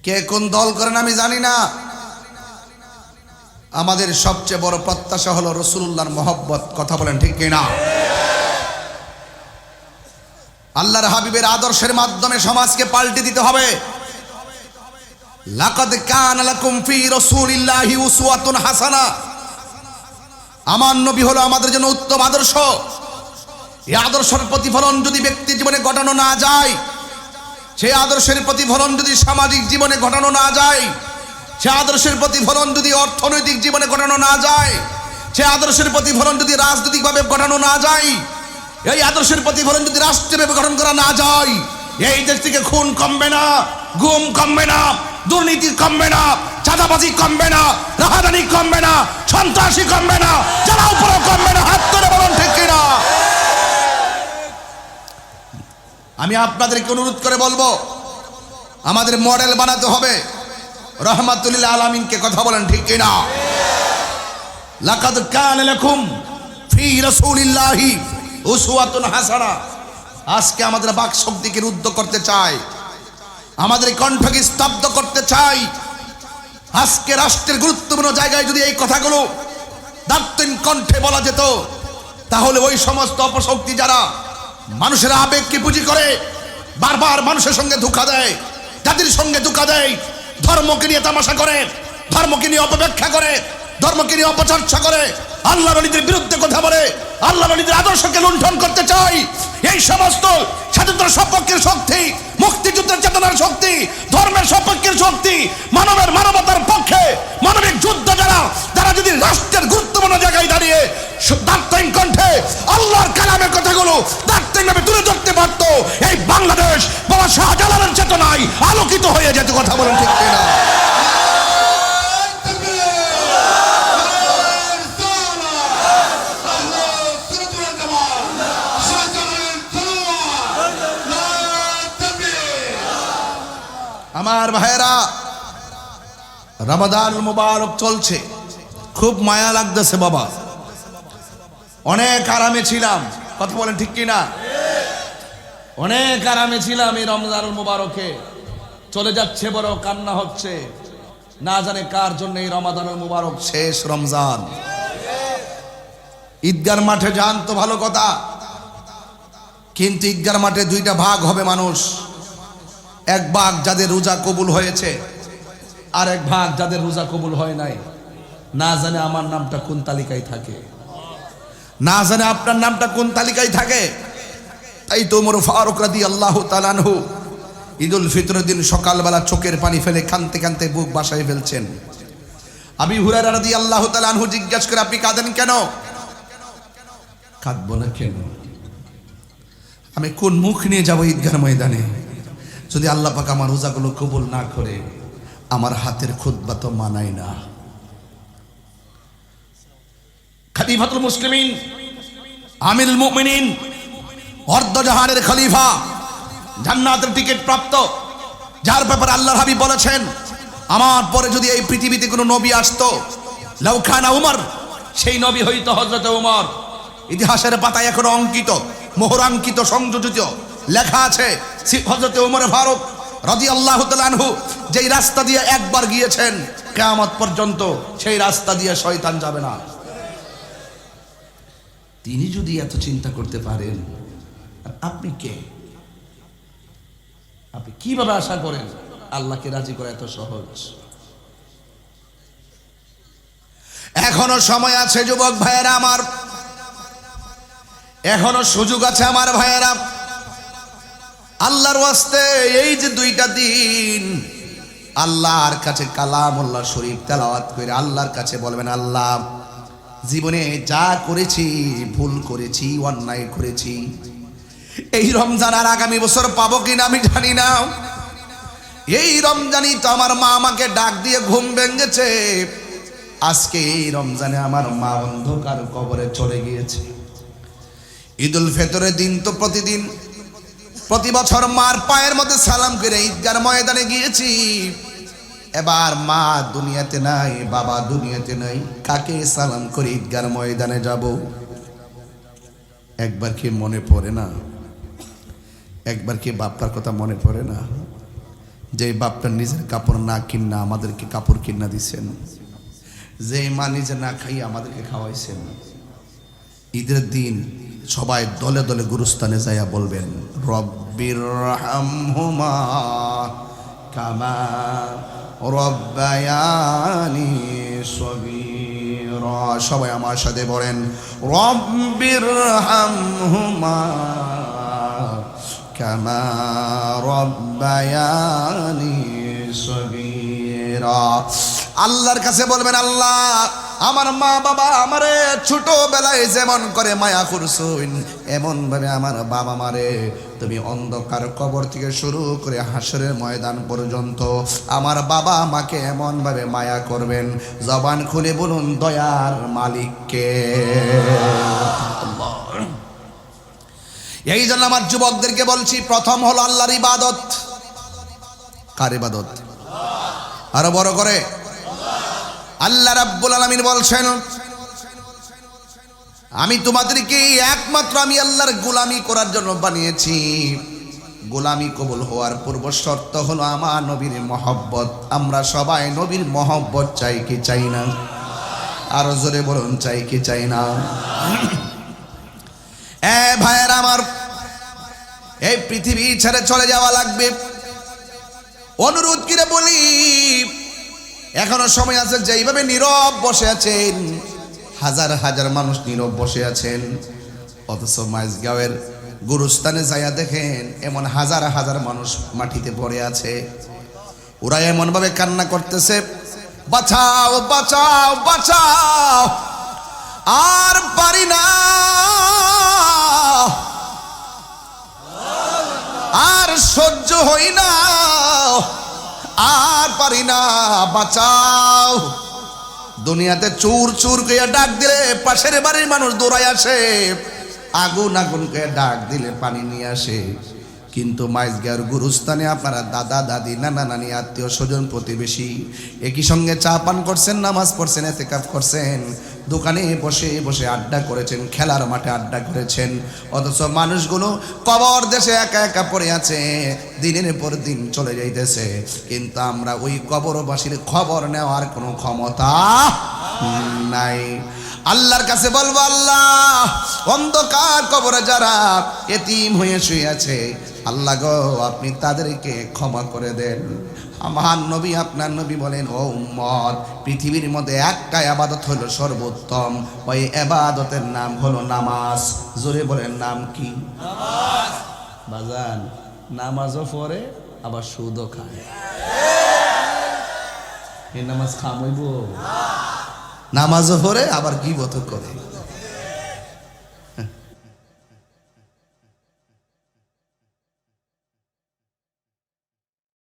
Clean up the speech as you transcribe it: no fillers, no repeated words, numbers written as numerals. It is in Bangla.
কে কোন দল করেন আমি জানি না, আমাদের সবচেয়ে বড় প্রত্যাশা হলো রাসূলুল্লাহর মহব্বত। কথা বলেন ঠিক কিনা? আল্লাহর হাবিবের আদর্শের মাধ্যমে সমাজকে পাল্টে দিতে হবে। লাকাদ কানা লাকুম ফি রাসূলিল্লাহি উসওয়াতুন হাসানা, আমার নবী হলো আমাদের জন্য উত্তম আদর্শ। এই আদর্শের প্রতিফলন যদি ব্যক্তি জীবনে ঘটানো না যায়, সেই আদর্শের প্রতিফলন যদি সামাজিক জীবনে ঘটানো না যায়, সে আদর্শের প্রতিফলন যদি অর্থনৈতিক জীবনে ঘটানো না যায়, সে আদর্শের প্রতিফলন যদি রাজনৈতিকভাবে ঘটানো না যায়, এই আদর্শের প্রতিফলন যদি রাষ্ট্রীয়ভাবে গঠন করা না যায়, এই দেশ থেকে খুন কমবে না, গুম কমবে না, দুর্নীতি কমবে না, চাঁদাবাজি কমবে না, রাহাজানি কমবে না, সন্ত্রাসী কমবে না, যারা উপরে কমবে না। হাত তুলে বলুন ঠিক কিনা? আমি আপনাদেরকে অনুরোধ করে বলবো, আমাদের মডেল বানাতে হবে রাহমাতুল লিল আলামিনকে। কথা বলেন ঠিক কিনা? লাকাদ কানা লাকুম ফি রাসূলিল্লাহি উসওয়াতুন হাসানা। আজকে আমাদের বাক শক্তিকে রুদ্ধ করতে চাই, আমাদের কণ্ঠকে স্তব্ধ করতে চাই। আজকে রাষ্ট্রের গুরুত্বপূর্ণ জায়গায় যদি এই কথাগুলো দার্থহীন কণ্ঠে বলা যেত, তাহলে ওই সমস্ত অপশক্তি যারা মানুষের আবেগকে পুঁজি করে বারবার মানুষের সঙ্গে ধোঁকা দেয়, জাতির সঙ্গে ধোঁকা দেয়, ধর্মকে নিয়ে তামাশা করে, ধর্মকে নিয়ে অপব্যাখ্যা করে, ধর্মকে নিয়ে অপচর্চা করে, আল্লাহর ওলিদের বিরুদ্ধে কথা বলে, আল্লাহর ওলিদের আদর্শকে লুণ্ঠন করতে চাই, এই সমস্ত স্বাধীনতার সপক্ষের শক্তি, মুক্তিযুদ্ধের চেতনার শক্তি, ধর্মের সপক্ষের শক্তি, মানবতার পক্ষে মানবিক যুদ্ধ যারা যারা যদি রাষ্ট্রের গুরুত্বপূর্ণ জায়গায় দাঁড়িয়ে দার্থহীন কণ্ঠে আল্লাহর কালামের কথাগুলো দার্থহীনভাবে তুলে ধরতে পারত, এই বাংলাদেশ বাবা শাহজালালের চেতনায় আলোকিত হয়ে যেত। কথা বলেন ঠিক কিনা? আমার ভাইয়েরা, রমাদান মুবারক চলছে, খুব মায়া লাগতেছে বাবা। অনেক আরামে ছিলাম, কথা বলেন ঠিক কিনা? অনেক আরামে ছিলাম এই রমজানুল মুবারকে, চলে যাচ্ছে বড় কান্না হচ্ছে। না জানে কার জন্য এই রমাদানুল মুবারক শেষ রমজান। ঈদগার মাঠে যান তো ভালো কথা, কিন্তু ঈদগার মাঠে দুইটা ভাগ হবে মানুষ। এক ভাগ যাদের রোজা কবুল হয়েছে, আর এক ভাগ যাদের রোজা কবুল হয় নাই। না জানে আমার নামটা কোন তালিকায় থাকে, না জানে আপনার নামটা কোন তালিকায় থাকে। তাই তো ওমর ফারুক রাদিয়াল্লাহু তাআলা আনহু ঈদুল ফিতরের দিন সকালবেলা চোখের পানি ফেলে কাঁদতে কাঁদতে বুক বাসায় ফেলছেন। আবু হুরায়রা রাদিয়াল্লাহু তাআলা আনহু জিজ্ঞাসা করে, আপনি কাঁদেন কেন? কাঁদবো না কেন? আমি কোন মুখ নিয়ে যাবো ঈদগাহ ময়দানে যদি আল্লাহ পাক আমার রোজাগুলো কবুল না করে? আমার হাতের খুতবা তো মানায় না। খলিফাতুল মুসলিমিন, আমিরুল মুমিনিন, অর্ধজাহানের খলিফা, জান্নাতের টিকিট প্রাপ্ত, যার ব্যাপারে আল্লাহর হাবিব বলেছেন, আমার পরে যদি এই পৃথিবীতে কোনো নবী আসতো, লাউ খানা উমর, সেই নবী হইতো হযরত উমর। ইতিহাসের পাতায় এখনো অঙ্কিত, মোহরাঙ্কিত, সংযোজিত লেখা আছে হযরত ওমর ফারুক রাদিয়াল্লাহু তাআলা আনহু যেই রাস্তা দিয়ে একবার গিয়েছেন, কিয়ামত পর্যন্ত সেই রাস্তা দিয়ে শয়তান যাবে না। তিনি যদি এত চিন্তা করতে পারেন, আপনি কে? আপনি কিভাবে আশা করেন আল্লাহকে রাজি করা এত সহজ? এখনো সময় আছে যুবক ভাইয়েরা আমার, এখনো সুযোগ আছে আমার ভাইয়েরা। আল্লাহর ওয়াস্তে এই যে দুইটা দিন আল্লাহর কাছে কালামুল্লাহ শরীফ তেলাওয়াত করে আল্লাহর কাছে বলবেন, আল্লাহ জীবনে যা করেছি, ভুল করেছি, অন্যায় করেছি, এই রমজান আর আগামী বছর পাবো কিনা আমি জানি না। এই রমজানই তো আমার মা আমাকে ডাক দিয়ে ঘুম ভেঙেছে, আজকে এই রমজানে আমার মা অন্ধকার কবরে চলে গিয়েছে। ঈদুল ফিতরের দিন তো প্রতি বছর মার পায়ের মধ্যে সালাম করে ঈদগার ময়দানে গিয়েছি। এবার মা দুনিয়াতে নাই, বাবা দুনিয়াতে নাই, কাকে সালাম করে ঈদগার ময়দানে যাব? একবার কি মনে পড়ে না? একবার কি বাপটার কথা মনে পড়ে না? যে বাপটা নিজের কাপড় না কিনা আমাদেরকে কাপড় কিনা দিছেন, যে মা নিজে না খাইয়ে আমাদেরকে খাওয়াইছেন। ঈদের দিন সবাই দলে দলে গুরুস্থানে যাইয়া বলবেন, রব্বির রাহমহুমা কামা রব্বায়ানি সগীরা। সবাই আমার সাথে বলেন, রব্বির রাহমহুমা কামা রব্বায়ানি সগীরা। আল্লাহর কাছে বলবেন, আল্লাহ আমার মা বাবা আমারে ছোটবেলায় যেমন করে মায়া করছুন, এমন ভাবে আমার বাবা মারে তুমি অন্ধকার কবর থেকে শুরু করে হাসরের ময়দান পর্যন্ত আমার বাবা আমাকে এমন ভাবে মায়া করবেন, জবান খুলে বলুন দয়ার মালিককে। এই জন্য আমার যুবকদেরকে বলছি, প্রথম হলো আল্লাহর ইবাদত। কার ইবাদত? আরো বড় করে আল্লাহ রাব্বুল আলামিন বলছেন, আমি তোমাদেরকে একমাত্র আমি আল্লাহর গোলামি করার জন্য বানিয়েছি। গোলামি কবুল হওয়ার পূর্ব শর্ত হলো আমার নবীর মহব্বত। আমরা সবাই নবীর মহব্বত চাই কি চাই না? আরো জোরে বলুন, চাই কি চাই না? ভাইয়ের আমার, এই পৃথিবী ছেড়ে চলে যাওয়া লাগবে। অনুরোধ করে বলি, এখনো সময় আছে। যেইভাবে নীরব বসে আছেন, হাজার হাজার মানুষ নীরব বসে আছেন, অথচ মাইজগাঁওয়ের গুরুস্থানে যাইয়া দেখেন এমন হাজার হাজার মানুষ মাটিতে পড়ে আছে। ওরা এমন ভাবে কান্না করতেছে, বাঁচাও বাঁচাও বাঁচাও, আর পারি না, আর সহ্য হই না, আর পারি না, বাঁচাও। দুনিয়াতে চুর চুর কে ডাক দিলে পাশের বাড়ির মানুষ দৌড়ায় আসে, আগুন আগুন কে ডাক দিলে পানি নিয়ে আসে। কিন্তু মাইজগাঁওয়ের গুরুস্থানে আপনারা দাদা দাদি নানা নানি আত্মীয় স্বজন প্রতিবেশী একই সঙ্গে চা পান করছেন, নামাজ পড়ছেন, ইতিকাফ করছেন, দোকানে বসে বসে আড্ডা করেছেন, খেলার মাঠে আড্ডা করেছেন। অথচ মানুষগুলো কবর দেশে একা একা পড়ে আছে, দিনের পর দিন চলে যাইতেছে। কিন্তু আমরা ওই কবরবাসীর খবর নেওয়ার কোনো ক্ষমতা নাই। আল্লাহর কাছে বলবো, আল্লাহ অন্ধকার কবরে যারা এতিম হয়ে শুয়ে আছে, আল্লাহ গো আপনি তাদেরকে ক্ষমা করে দেন। আমার নবী, আপনার নবী বলেন, ও উম্মত, পৃথিবীর মধ্যে একটা ইবাদত হলো সর্বোত্তম, ওই ইবাদতের নাম হলো নামাজ। জোরে বলেন, নাম কি? নামাজ। বাজান, নামাজও পড়ে আবার সুদও খায়। এই নামাজ খামইব? নামাজও পড়ে আবার গীবত করে।